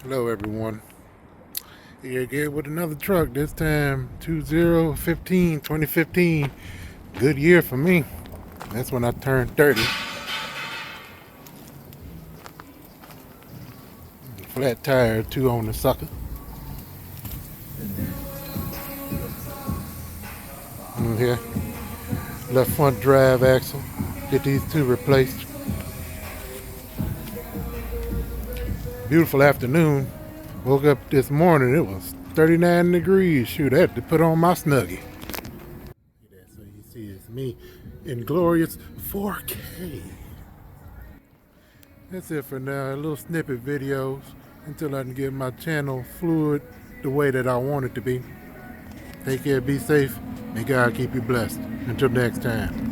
Hello everyone. Here again with another truck, this time 2015. Good year for me. That's when I turned 30. Flat tire, two on the sucker. And here, left front drive axle. Get these two replaced. Beautiful afternoon. Woke up this morning, it was 39 degrees. Shoot, I had to put on my Snuggie. So you see it's me in glorious 4K. That's it for now. A little snippet videos until I can get my channel fluid the way that I want it to be. Take care, be safe, and God keep you blessed. Until next time.